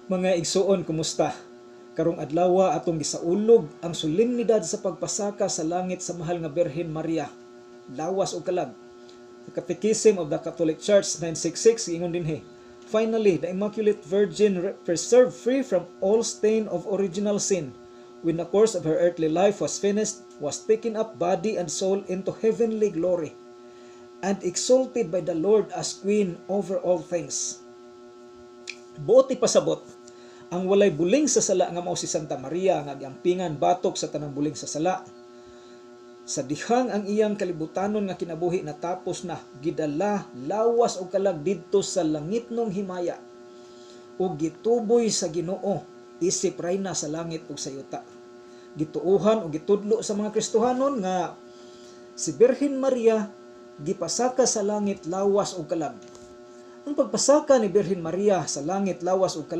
Mga igsuon, kumusta? Karong adlaw atong gisaulog ang solemnidad sa pagpasaka sa langit sa mahal nga Birhen Maria. Lawas og kalag. The Catechism of the Catholic Church 966 ingon dinhi. Finally, the Immaculate Virgin preserved free from all stain of original sin, when the course of her earthly life was finished, was taken up body and soul into heavenly glory, and exalted by the Lord as Queen over all things. Buot ipasabot, ang walay buling sa sala nga mao si Santa Maria nga giampingan batok sa tanang buling sa sala. Sa dihang ang iyang kalibutanon nga kinabuhi natapos na, gidala lawas og kalag didto sa langitnong himaya ug gituboy sa Ginoo isip rayna sa langit ug sa yuta. Gituohan ug gitudlo sa mga Kristohanon nga si Birhen Maria gipasaka sa langit lawas og kalag. Ang pagpasaka ni Birhen Maria sa langit lawas og kalag